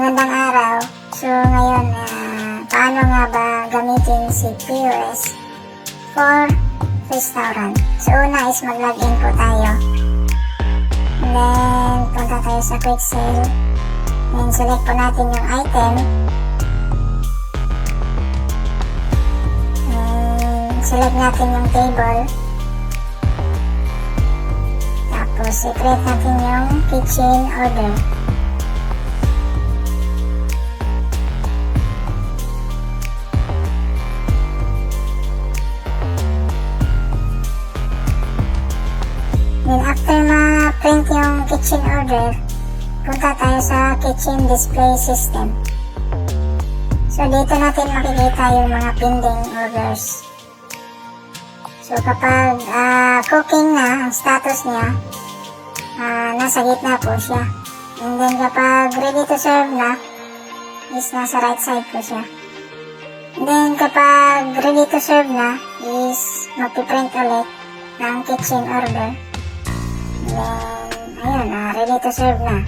Magandang araw. So ngayon, paano nga ba gamitin si POS for restaurant? So una is mag-login po tayo. And then, punta tayo sa quick sale. And select po natin yung item. And select natin yung table. Tapos, i-create natin yung kitchen order. Then after ma-print yung kitchen order, punta tayo sa kitchen display system. So dito natin makikita yung mga pending orders. So kapag cooking na ang status niya, nasa gitna po siya. And then kapag ready to serve na, is nasa right side po siya. And then kapag ready to serve na, is magpiprint ulit ng kitchen order. Then, ayun, ready to serve na.